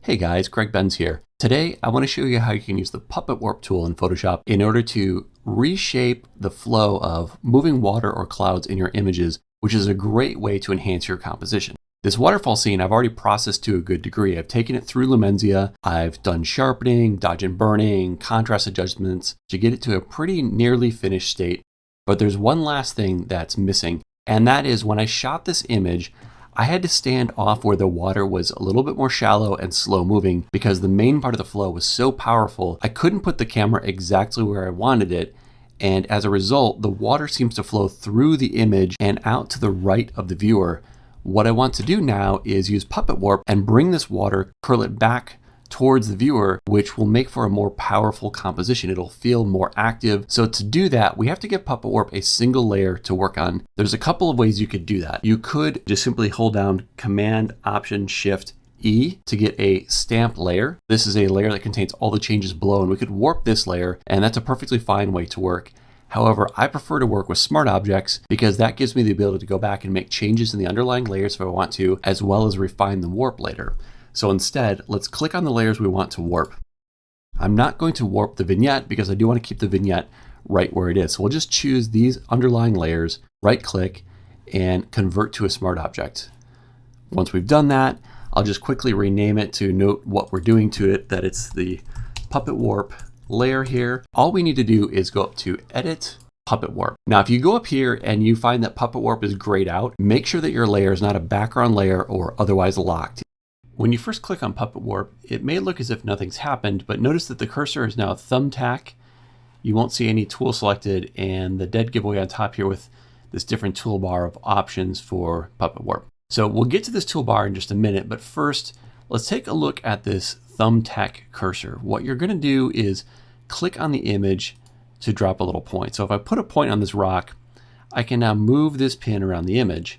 Hey guys, Greg Benz here. Today I want to show you how you can use the Puppet Warp tool in Photoshop in order to reshape the flow of moving water or clouds in your images, which is a great way to enhance your composition. This waterfall scene I've already processed to a good degree. I've taken it through Lumenzia, I've done sharpening, dodge and burning, contrast adjustments to get it to a pretty nearly finished state. But there's one last thing that's missing, and that is when I shot this image, I had to stand off where the water was a little bit more shallow and slow moving because the main part of the flow was so powerful, I couldn't put the camera exactly where I wanted it. And as a result, the water seems to flow through the image and out to the right of the viewer. What I want to do now is use Puppet Warp and bring this water, curl it back towards the viewer, which will make for a more powerful composition. It'll feel more active. So to do that, we have to give Puppet Warp a single layer to work on. There's a couple of ways you could do that. You could just simply hold down Command Option Shift E to get a stamp layer. This is a layer that contains all the changes below, and we could warp this layer, and that's a perfectly fine way to work. However, I prefer to work with Smart Objects because that gives me the ability to go back and make changes in the underlying layers if I want to, as well as refine the warp later. So instead, let's click on the layers we want to warp. I'm not going to warp the vignette because I do want to keep the vignette right where it is. So we'll just choose these underlying layers, right click, and convert to a smart object. Once we've done that, I'll just quickly rename it to note what we're doing to it, that it's the Puppet Warp layer here. All we need to do is go up to Edit, Puppet Warp. Now, if you go up here and you find that Puppet Warp is grayed out, make sure that your layer is not a background layer or otherwise locked. When you first click on Puppet Warp, it may look as if nothing's happened, but notice that the cursor is now a thumbtack. You won't see any tool selected, and the dead giveaway on top here with this different toolbar of options for Puppet Warp. So we'll get to this toolbar in just a minute, but first, let's take a look at this thumbtack cursor. What you're gonna do is click on the image to drop a little point. So if I put a point on this rock, I can now move this pin around the image.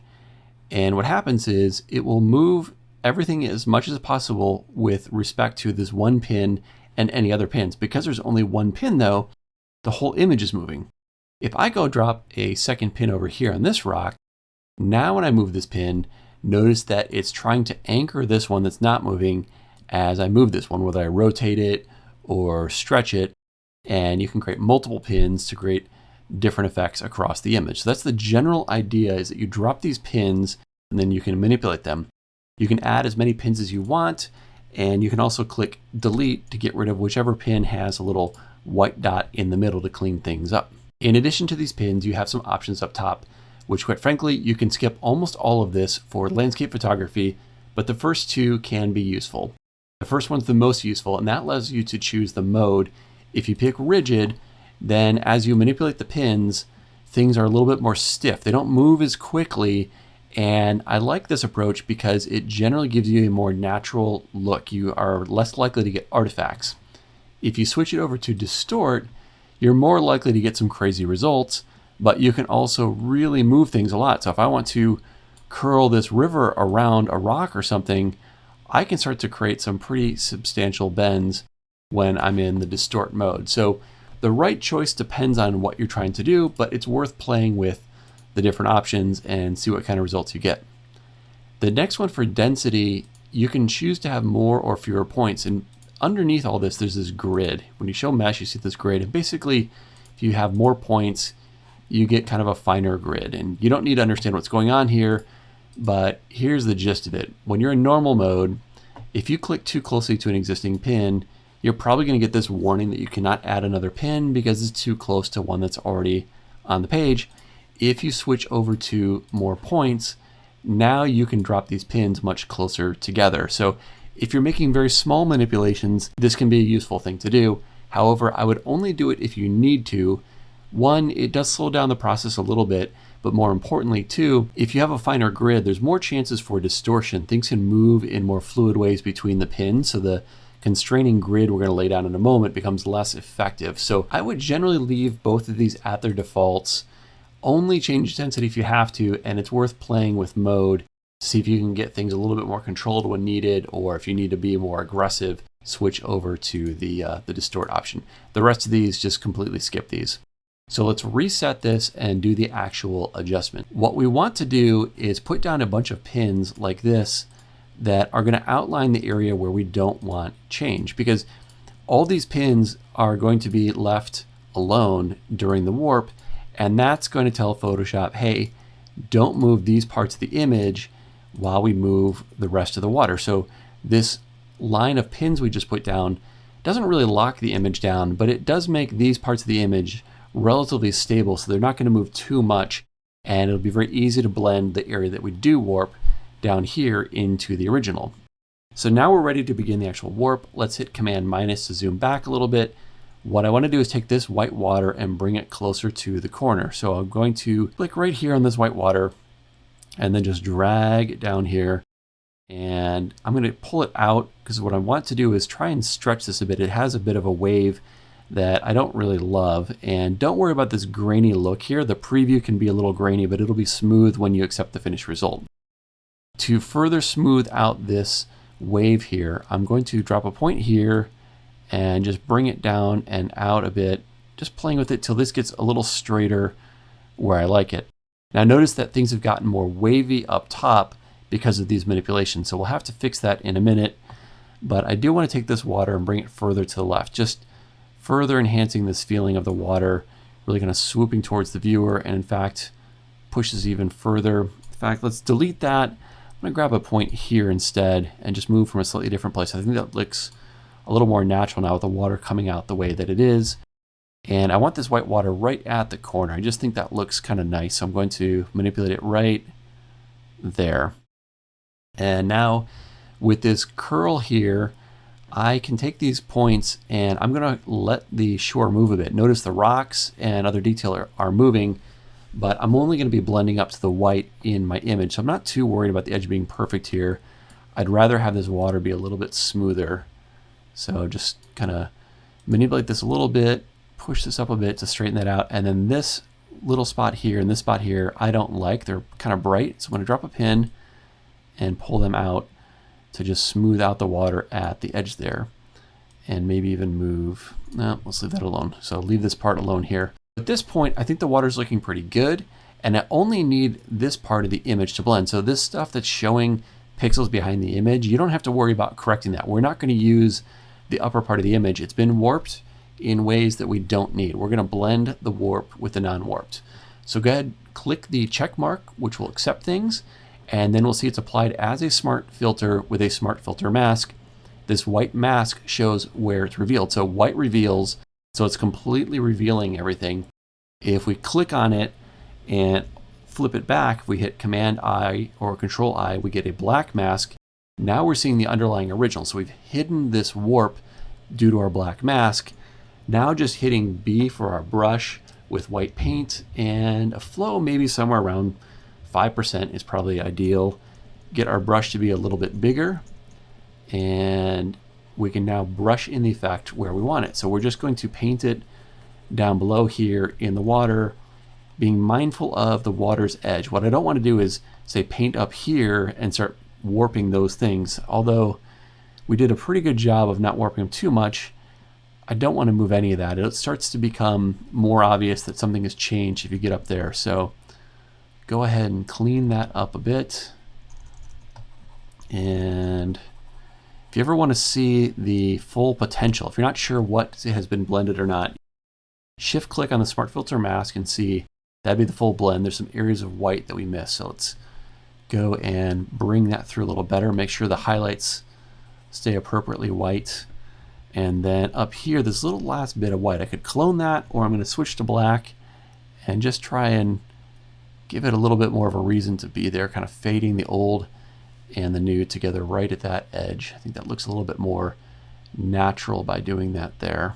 And what happens is it will move everything as much as possible with respect to this one pin and any other pins. Because there's only one pin though, the whole image is moving. If I go drop a second pin over here on this rock, now when I move this pin, notice that it's trying to anchor this one that's not moving as I move this one, whether I rotate it or stretch it, and you can create multiple pins to create different effects across the image. So that's the general idea, is that you drop these pins and then you can manipulate them. You can add as many pins as you want, and you can also click delete to get rid of whichever pin has a little white dot in the middle to clean things up. In addition to these pins, you have some options up top, which quite frankly, you can skip almost all of this for landscape photography, but the first two can be useful. The first one's the most useful, and that allows you to choose the mode. If you pick rigid, then as you manipulate the pins, things are a little bit more stiff. They don't move as quickly. And I like this approach because it generally gives you a more natural look. You are less likely to get artifacts. If you switch it over to distort, you're more likely to get some crazy results, but you can also really move things a lot. So if I want to curl this river around a rock or something, I can start to create some pretty substantial bends when I'm in the distort mode. So the right choice depends on what you're trying to do, but it's worth playing with the different options and see what kind of results you get. The next one for density, you can choose to have more or fewer points. And underneath all this, there's this grid. When you show mesh, you see this grid. And basically, if you have more points, you get kind of a finer grid. And you don't need to understand what's going on here, but here's the gist of it. When you're in normal mode, if you click too closely to an existing pin, you're probably going to get this warning that you cannot add another pin because it's too close to one that's already on the page. If you switch over to more points, now you can drop these pins much closer together. So if you're making very small manipulations, this can be a useful thing to do. However, I would only do it if you need to. One, it does slow down the process a little bit, but more importantly, two, if you have a finer grid, there's more chances for distortion. Things can move in more fluid ways between the pins, so the constraining grid we're going to lay down in a moment becomes less effective. So I would generally leave both of these at their defaults. Only change density if you have to, and it's worth playing with mode to see if you can get things a little bit more controlled when needed, or if you need to be more aggressive, switch over to the distort option. The rest of these, just completely skip these. So let's reset this and do the actual adjustment. What we want to do is put down a bunch of pins like this that are going to outline the area where we don't want change, because all these pins are going to be left alone during the warp, and that's going to tell Photoshop, hey, don't move these parts of the image while we move the rest of the water. So this line of pins we just put down doesn't really lock the image down, but it does make these parts of the image relatively stable, so they're not going to move too much, and it'll be very easy to blend the area that we do warp down here into the original. So now we're ready to begin the actual warp. Let's hit Command minus to zoom back a little bit. What I want to do is take this white water and bring it closer to the corner. So I'm going to click right here on this white water and then just drag it down here. And I'm going to pull it out because what I want to do is try and stretch this a bit. It has a bit of a wave that I don't really love. And don't worry about this grainy look here. The preview can be a little grainy, but it'll be smooth when you accept the finished result. To further smooth out this wave here, I'm going to drop a point here and just bring it down and out a bit, just playing with it till this gets a little straighter where I like it. Now notice that things have gotten more wavy up top because of these manipulations, so we'll have to fix that in a minute, but I do want to take this water and bring it further to the left, just further enhancing this feeling of the water, really kind of swooping towards the viewer, and in fact pushes even further. In fact, let's delete that. I'm going to grab a point here instead and just move from a slightly different place. I think that looks a little more natural now with the water coming out the way that it is. And I want this white water right at the corner. I just think that looks kind of nice. So I'm going to manipulate it right there. And now with this curl here, I can take these points and I'm going to let the shore move a bit. Notice the rocks and other detail are moving, but I'm only going to be blending up to the white in my image. So I'm not too worried about the edge being perfect here. I'd rather have this water be a little bit smoother. So just kind of manipulate this a little bit, push this up a bit to straighten that out. And then this little spot here and this spot here, I don't like. They're kind of bright. So I'm going to drop a pin and pull them out to just smooth out the water at the edge there. And maybe even move, no, let's leave that alone. So leave this part alone here. At this point, I think the water's looking pretty good. And I only need this part of the image to blend. So this stuff that's showing pixels behind the image, you don't have to worry about correcting that. We're not going to use the upper part of the image. It's been warped in ways that we don't need. We're going to blend the warp with the non-warped. So go ahead, click the check mark, which will accept things, and then we'll see it's applied as a smart filter with a smart filter mask. This white mask shows where it's revealed. So white reveals, so it's completely revealing everything. If we click on it and flip it back, if we hit Command I or Control I, we get a black mask. Now we're seeing the underlying original. So we've hidden this warp due to our black mask. Now just hitting B for our brush with white paint and a flow maybe somewhere around 5% is probably ideal. Get our brush to be a little bit bigger and we can now brush in the effect where we want it. So we're just going to paint it down below here in the water, being mindful of the water's edge. What I don't want to do is say paint up here and start warping those things. Although we did a pretty good job of not warping them too much, I don't want to move any of that. It starts to become more obvious that something has changed if you get up there. So go ahead and clean that up a bit. And if you ever want to see the full potential, if you're not sure what has been blended or not, shift click on the Smart Filter mask and see that'd be the full blend. There's some areas of white that we missed. So let's go and bring that through a little better. Make sure the highlights stay appropriately white. And then up here, this little last bit of white, I could clone that, or I'm going to switch to black and just try and give it a little bit more of a reason to be there, kind of fading the old and the new together right at that edge. I think that looks a little bit more natural by doing that there.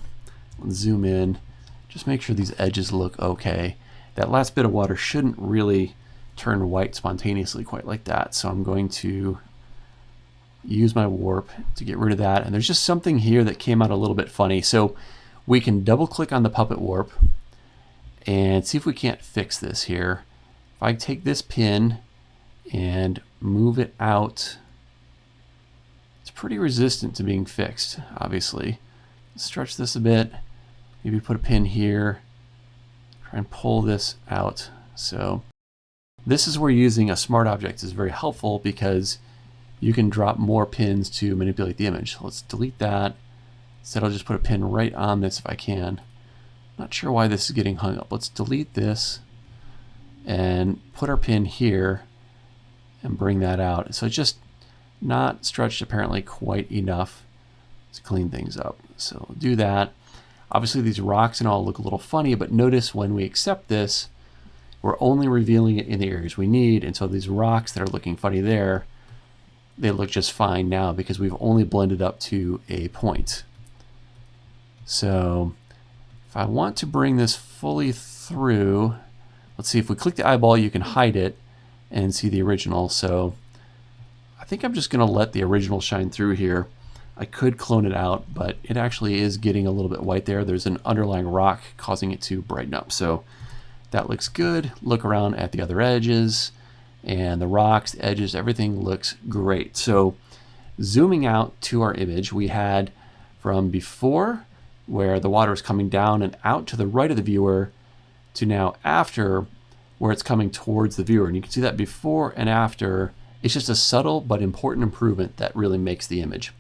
Let's zoom in, just make sure these edges look okay. That last bit of water shouldn't really turn white spontaneously quite like that. So I'm going to use my warp to get rid of that. And there's just something here that came out a little bit funny. So we can double click on the puppet warp and see if we can't fix this here. If I take this pin and move it out, it's pretty resistant to being fixed, obviously. Stretch this a bit, maybe put a pin here, try and pull this out. So this is where using a smart object is very helpful because you can drop more pins to manipulate the image. So let's delete that. Instead, I'll just put a pin right on this if I can. Not sure why this is getting hung up. Let's delete this and put our pin here and bring that out. So it's just not stretched apparently quite enough to clean things up. So we'll do that. Obviously these rocks and all look a little funny, but notice when we accept this, we're only revealing it in the areas we need. And so these rocks that are looking funny there, they look just fine now because we've only blended up to a point. So if I want to bring this fully through, let's see, if we click the eyeball, you can hide it and see the original. So I think I'm just going to let the original shine through here. I could clone it out, but it actually is getting a little bit white there. There's an underlying rock causing it to brighten up. So that looks good. Look around at the other edges and the rocks, the edges, everything looks great. So zooming out to our image, we had from before where the water is coming down and out to the right of the viewer to now after where it's coming towards the viewer. And you can see that before and after. It's just a subtle but important improvement that really makes the image.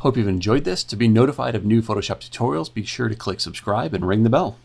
Hope you've enjoyed this. To be notified of new Photoshop tutorials, be sure to click subscribe and ring the bell.